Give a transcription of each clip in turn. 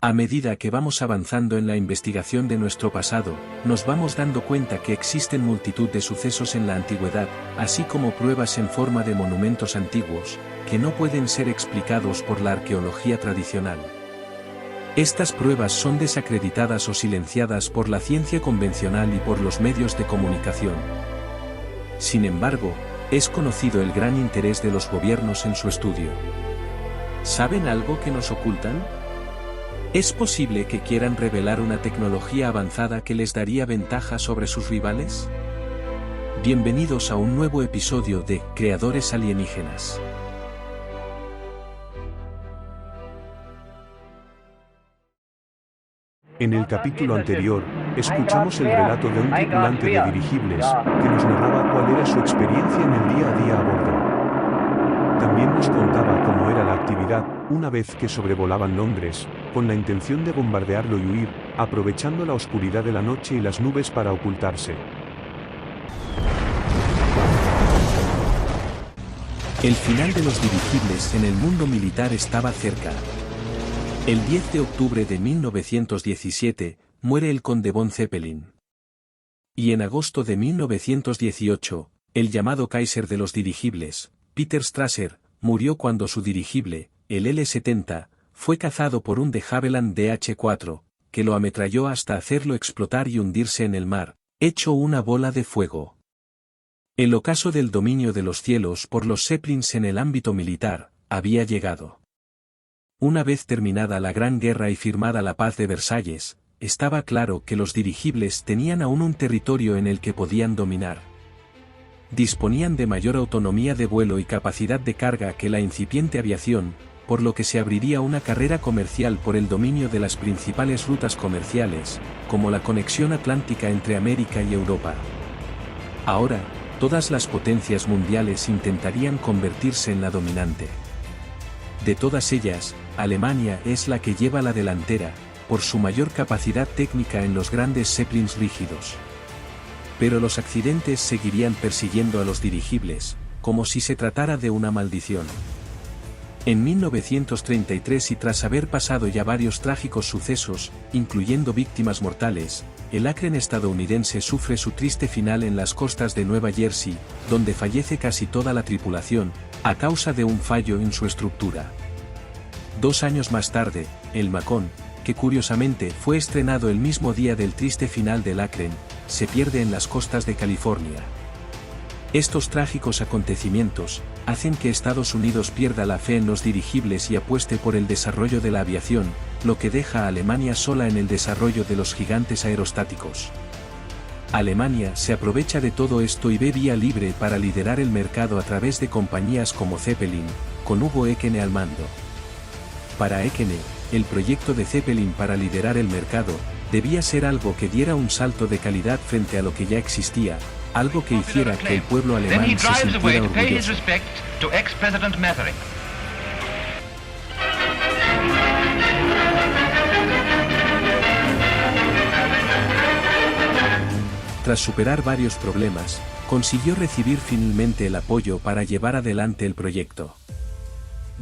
A medida que vamos avanzando en la investigación de nuestro pasado, nos vamos dando cuenta que existen multitud de sucesos en la antigüedad, así como pruebas en forma de monumentos antiguos, que no pueden ser explicados por la arqueología tradicional. Estas pruebas son desacreditadas o silenciadas por la ciencia convencional y por los medios de comunicación. Sin embargo, es conocido el gran interés de los gobiernos en su estudio. ¿Saben algo que nos ocultan? ¿Es posible que quieran revelar una tecnología avanzada que les daría ventaja sobre sus rivales? Bienvenidos a un nuevo episodio de Creadores Alienígenas. En el capítulo anterior, escuchamos el relato de un tripulante de dirigibles, que nos narraba cuál era su experiencia en el día a día a bordo. También nos contaba cómo era la actividad, una vez que sobrevolaban Londres, con la intención de bombardearlo y huir, aprovechando la oscuridad de la noche y las nubes para ocultarse. El final de los dirigibles en el mundo militar estaba cerca. El 10 de octubre de 1917, muere el conde von Zeppelin. Y en agosto de 1918, el llamado Kaiser de los dirigibles, Peter Strasser, murió cuando su dirigible, el L-70, fue cazado por un de Havilland DH-4, que lo ametralló hasta hacerlo explotar y hundirse en el mar, hecho una bola de fuego. El ocaso del dominio de los cielos por los Zeppelins en el ámbito militar, había llegado. Una vez terminada la Gran Guerra y firmada la Paz de Versalles, estaba claro que los dirigibles tenían aún un territorio en el que podían dominar. Disponían de mayor autonomía de vuelo y capacidad de carga que la incipiente aviación, por lo que se abriría una carrera comercial por el dominio de las principales rutas comerciales, como la conexión atlántica entre América y Europa. Ahora, todas las potencias mundiales intentarían convertirse en la dominante. De todas ellas, Alemania es la que lleva la delantera, por su mayor capacidad técnica en los grandes Zeppelins rígidos. Pero los accidentes seguirían persiguiendo a los dirigibles, como si se tratara de una maldición. En 1933 y tras haber pasado ya varios trágicos sucesos, incluyendo víctimas mortales, el Akreen estadounidense sufre su triste final en las costas de Nueva Jersey, donde fallece casi toda la tripulación, a causa de un fallo en su estructura. 2 años más tarde, el Macon, que curiosamente fue estrenado el mismo día del triste final del Akreen, se pierde en las costas de California. Estos trágicos acontecimientos hacen que Estados Unidos pierda la fe en los dirigibles y apueste por el desarrollo de la aviación, lo que deja a Alemania sola en el desarrollo de los gigantes aerostáticos. Alemania se aprovecha de todo esto y ve vía libre para liderar el mercado a través de compañías como Zeppelin, con Hugo Ekene al mando. Para Ekene, el proyecto de Zeppelin para liderar el mercado, debía ser algo que diera un salto de calidad frente a lo que ya existía, algo que hiciera que el pueblo alemán se sintiera orgulloso. Tras superar varios problemas, consiguió recibir finalmente el apoyo para llevar adelante el proyecto.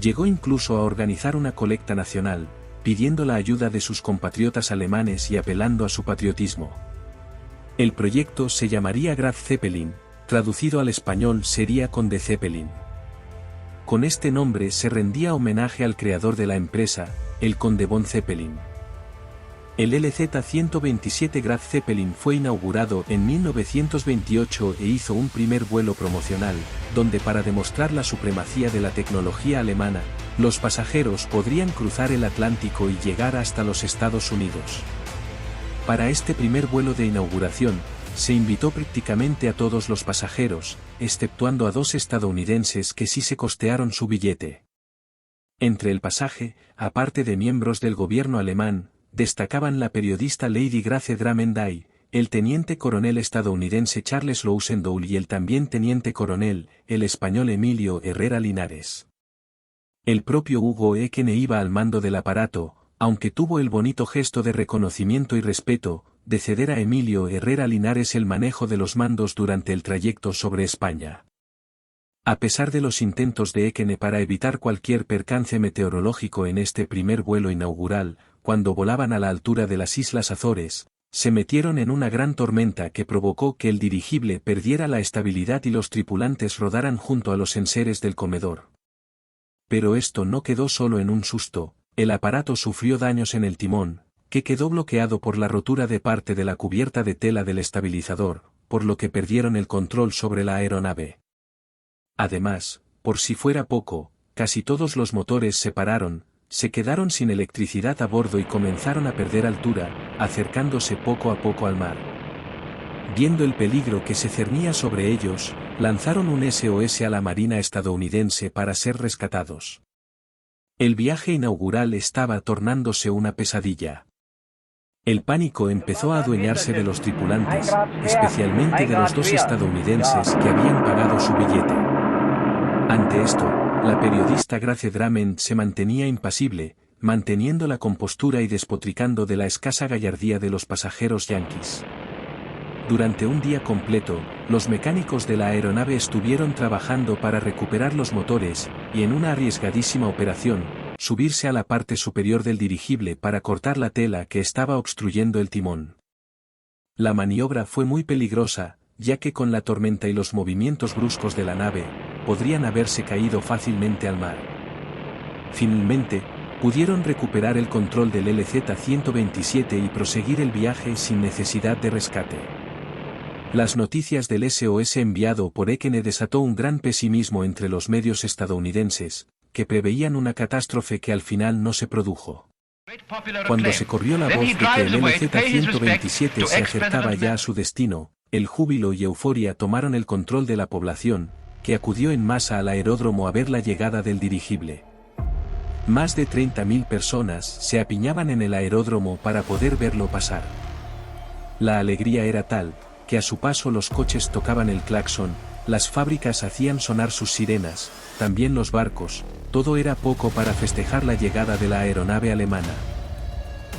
Llegó incluso a organizar una colecta nacional, pidiendo la ayuda de sus compatriotas alemanes y apelando a su patriotismo. El proyecto se llamaría Graf Zeppelin, traducido al español sería Conde Zeppelin. Con este nombre se rendía homenaje al creador de la empresa, el conde von Zeppelin. El LZ-127 Graf Zeppelin fue inaugurado en 1928 e hizo un primer vuelo promocional, donde para demostrar la supremacía de la tecnología alemana, los pasajeros podrían cruzar el Atlántico y llegar hasta los Estados Unidos. Para este primer vuelo de inauguración, se invitó prácticamente a todos los pasajeros, exceptuando a 2 estadounidenses que sí se costearon su billete. Entre el pasaje, aparte de miembros del gobierno alemán, destacaban la periodista Lady Grace Dramenday, el teniente coronel estadounidense Charles Lousendoul y el también teniente coronel, el español Emilio Herrera Linares. El propio Hugo Ekene iba al mando del aparato, aunque tuvo el bonito gesto de reconocimiento y respeto, de ceder a Emilio Herrera Linares el manejo de los mandos durante el trayecto sobre España. A pesar de los intentos de Ekene para evitar cualquier percance meteorológico en este primer vuelo inaugural, cuando volaban a la altura de las Islas Azores, se metieron en una gran tormenta que provocó que el dirigible perdiera la estabilidad y los tripulantes rodaran junto a los enseres del comedor. Pero esto no quedó solo en un susto, el aparato sufrió daños en el timón, que quedó bloqueado por la rotura de parte de la cubierta de tela del estabilizador, por lo que perdieron el control sobre la aeronave. Además, por si fuera poco, casi todos los motores se pararon, se quedaron sin electricidad a bordo y comenzaron a perder altura, acercándose poco a poco al mar. Viendo el peligro que se cernía sobre ellos, lanzaron un SOS a la Marina estadounidense para ser rescatados. El viaje inaugural estaba tornándose una pesadilla. El pánico empezó a adueñarse de los tripulantes, especialmente de los dos estadounidenses que habían pagado su billete. Ante esto, la periodista Grace Drummond se mantenía impasible, manteniendo la compostura y despotricando de la escasa gallardía de los pasajeros yanquis. Durante un día completo, los mecánicos de la aeronave estuvieron trabajando para recuperar los motores, y en una arriesgadísima operación, subirse a la parte superior del dirigible para cortar la tela que estaba obstruyendo el timón. La maniobra fue muy peligrosa, ya que con la tormenta y los movimientos bruscos de la nave, podrían haberse caído fácilmente al mar. Finalmente, pudieron recuperar el control del LZ-127 y proseguir el viaje sin necesidad de rescate. Las noticias del SOS enviado por Ekene desató un gran pesimismo entre los medios estadounidenses, que preveían una catástrofe que al final no se produjo. Cuando se corrió la voz de que el LZ-127 se acercaba ya a su destino, el júbilo y euforia tomaron el control de la población, que acudió en masa al aeródromo a ver la llegada del dirigible. Más de 30.000 personas se apiñaban en el aeródromo para poder verlo pasar. La alegría era tal, que a su paso los coches tocaban el claxon, las fábricas hacían sonar sus sirenas, también los barcos, todo era poco para festejar la llegada de la aeronave alemana.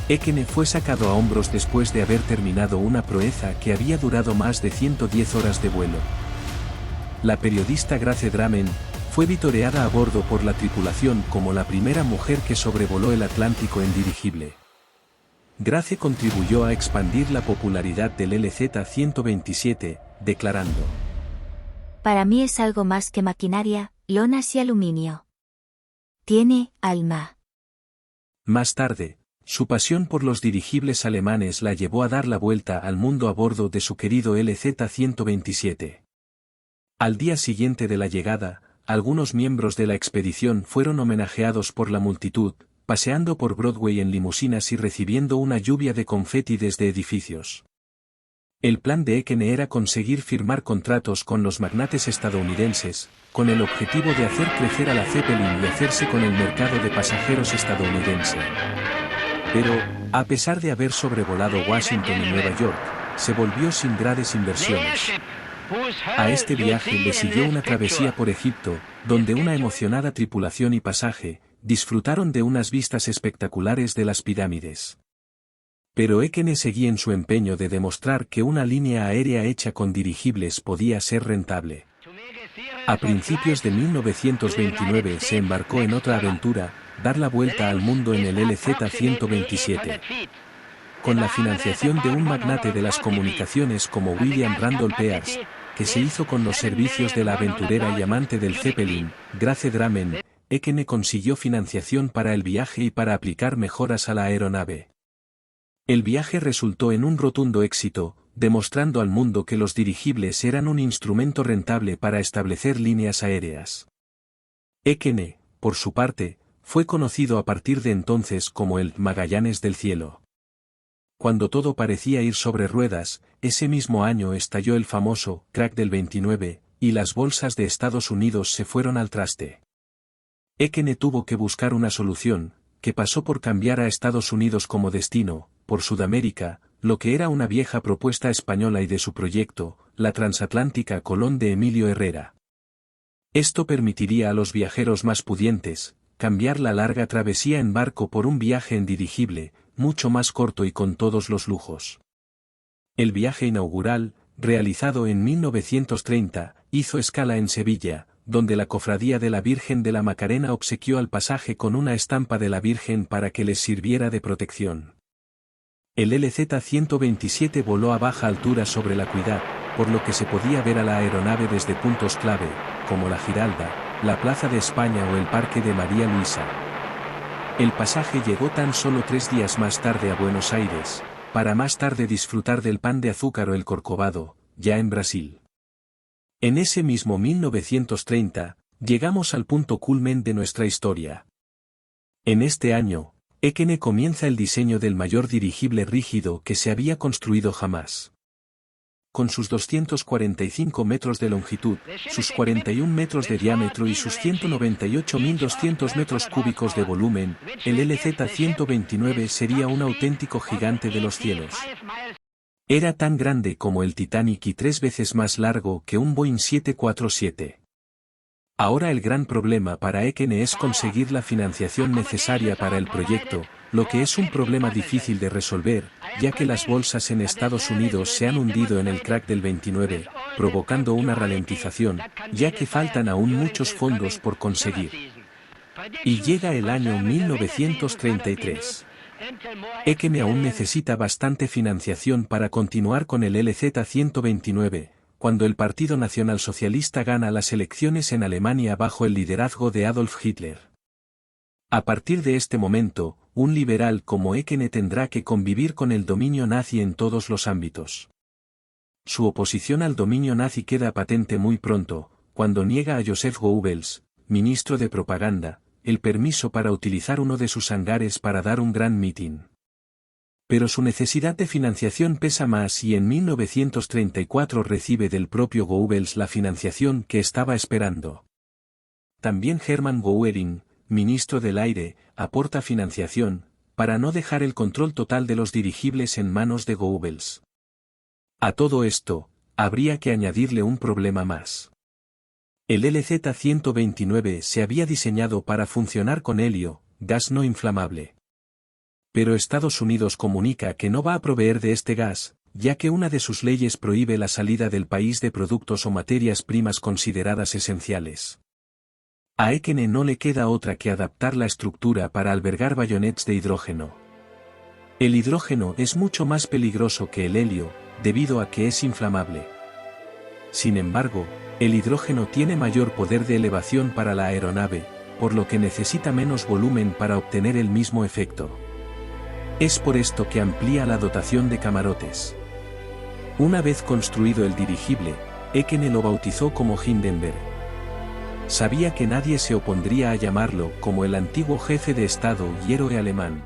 Ekene fue sacado a hombros después de haber terminado una proeza que había durado más de 110 horas de vuelo. La periodista Grace Drummond fue vitoreada a bordo por la tripulación como la primera mujer que sobrevoló el Atlántico en dirigible. Grace contribuyó a expandir la popularidad del LZ-127, declarando: Para mí es algo más que maquinaria, lonas y aluminio. Tiene alma. Más tarde, su pasión por los dirigibles alemanes la llevó a dar la vuelta al mundo a bordo de su querido LZ-127. Al día siguiente de la llegada, algunos miembros de la expedición fueron homenajeados por la multitud, paseando por Broadway en limusinas y recibiendo una lluvia de confeti desde edificios. El plan de Ekene era conseguir firmar contratos con los magnates estadounidenses, con el objetivo de hacer crecer a la Zeppelin y hacerse con el mercado de pasajeros estadounidense. Pero, a pesar de haber sobrevolado Washington y Nueva York, se volvió sin grandes inversiones. A este viaje le siguió una travesía por Egipto, donde una emocionada tripulación y pasaje disfrutaron de unas vistas espectaculares de las pirámides. Pero Ekene seguía en su empeño de demostrar que una línea aérea hecha con dirigibles podía ser rentable. A principios de 1929 se embarcó en otra aventura, dar la vuelta al mundo en el LZ-127. Con la financiación de un magnate de las comunicaciones como William Randolph Pearce, que se hizo con los servicios de la aventurera y amante del Zeppelin, Grace Drummond, Ekene consiguió financiación para el viaje y para aplicar mejoras a la aeronave. El viaje resultó en un rotundo éxito, demostrando al mundo que los dirigibles eran un instrumento rentable para establecer líneas aéreas. Ekene, por su parte, fue conocido a partir de entonces como el Magallanes del cielo. Cuando todo parecía ir sobre ruedas, ese mismo año estalló el famoso crack del 29, y las bolsas de Estados Unidos se fueron al traste. Ekene tuvo que buscar una solución, que pasó por cambiar a Estados Unidos como destino, por Sudamérica, lo que era una vieja propuesta española y de su proyecto, la transatlántica Colón de Emilio Herrera. Esto permitiría a los viajeros más pudientes, cambiar la larga travesía en barco por un viaje en dirigible, mucho más corto y con todos los lujos. El viaje inaugural, realizado en 1930, hizo escala en Sevilla, donde la Cofradía de la Virgen de la Macarena obsequió al pasaje con una estampa de la Virgen para que les sirviera de protección. El LZ-127 voló a baja altura sobre la Ciudad, por lo que se podía ver a la aeronave desde puntos clave, como la Giralda, la Plaza de España o el Parque de María Luisa. El pasaje llegó tan solo 3 días más tarde a Buenos Aires, para más tarde disfrutar del pan de azúcar o el corcovado, ya en Brasil. En ese mismo 1930, llegamos al punto culmen de nuestra historia. En este año, Ekene comienza el diseño del mayor dirigible rígido que se había construido jamás. Con sus 245 metros de longitud, sus 41 metros de diámetro y sus 198.200 metros cúbicos de volumen, el LZ-129 sería un auténtico gigante de los cielos. Era tan grande como el Titanic y 3 veces más largo que un Boeing 747. Ahora el gran problema para Ekene es conseguir la financiación necesaria para el proyecto, lo que es un problema difícil de resolver, ya que las bolsas en Estados Unidos se han hundido en el crack del 29, provocando una ralentización, ya que faltan aún muchos fondos por conseguir. Y llega el año 1933. Ekene aún necesita bastante financiación para continuar con el LZ-129, cuando el Partido Nacionalsocialista gana las elecciones en Alemania bajo el liderazgo de Adolf Hitler. A partir de este momento, un liberal como Ekene tendrá que convivir con el dominio nazi en todos los ámbitos. Su oposición al dominio nazi queda patente muy pronto, cuando niega a Joseph Goebbels, ministro de propaganda, el permiso para utilizar uno de sus hangares para dar un gran mitin. Pero su necesidad de financiación pesa más y en 1934 recibe del propio Goebbels la financiación que estaba esperando. También Hermann Göring, ministro del Aire, aporta financiación, para no dejar el control total de los dirigibles en manos de Goebbels. A todo esto, habría que añadirle un problema más. El LZ-129 se había diseñado para funcionar con helio, gas no inflamable. Pero Estados Unidos comunica que no va a proveer de este gas, ya que una de sus leyes prohíbe la salida del país de productos o materias primas consideradas esenciales. A Ekene no le queda otra que adaptar la estructura para albergar bayonets de hidrógeno. El hidrógeno es mucho más peligroso que el helio, debido a que es inflamable. Sin embargo, el hidrógeno tiene mayor poder de elevación para la aeronave, por lo que necesita menos volumen para obtener el mismo efecto. Es por esto que amplía la dotación de camarotes. Una vez construido el dirigible, Ekene lo bautizó como Hindenburg. Sabía que nadie se opondría a llamarlo como el antiguo jefe de Estado y héroe alemán.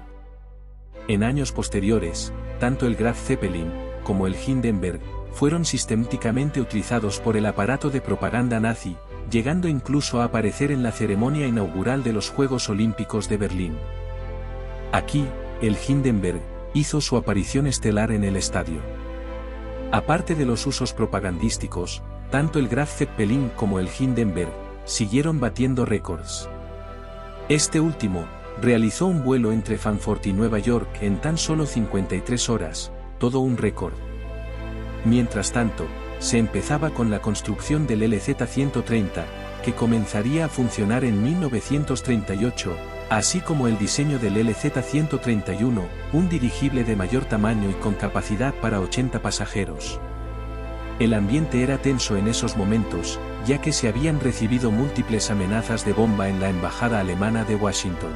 En años posteriores, tanto el Graf Zeppelin, como el Hindenburg, fueron sistemáticamente utilizados por el aparato de propaganda nazi, llegando incluso a aparecer en la ceremonia inaugural de los Juegos Olímpicos de Berlín. Aquí, el Hindenburg hizo su aparición estelar en el estadio. Aparte de los usos propagandísticos, tanto el Graf Zeppelin como el Hindenburg siguieron batiendo récords. Este último realizó un vuelo entre Frankfurt y Nueva York en tan solo 53 horas, todo un récord. Mientras tanto, se empezaba con la construcción del LZ-130, que comenzaría a funcionar en 1938, así como el diseño del LZ-131, un dirigible de mayor tamaño y con capacidad para 80 pasajeros. El ambiente era tenso en esos momentos, ya que se habían recibido múltiples amenazas de bomba en la embajada alemana de Washington.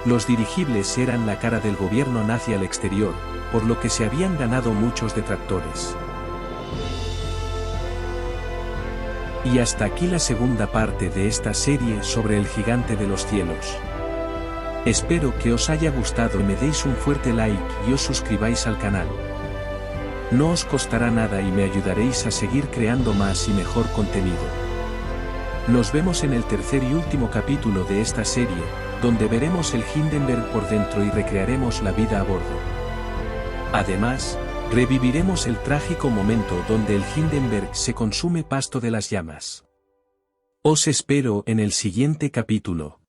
Los dirigibles eran la cara del gobierno nazi al exterior, por lo que se habían ganado muchos detractores. Y hasta aquí la segunda parte de esta serie sobre el gigante de los cielos. Espero que os haya gustado y me deis un fuerte like y os suscribáis al canal. No os costará nada y me ayudaréis a seguir creando más y mejor contenido. Nos vemos en el tercer y último capítulo de esta serie, donde veremos el Hindenburg por dentro y recrearemos la vida a bordo. Además, reviviremos el trágico momento donde el Hindenburg se consume pasto de las llamas. Os espero en el siguiente capítulo.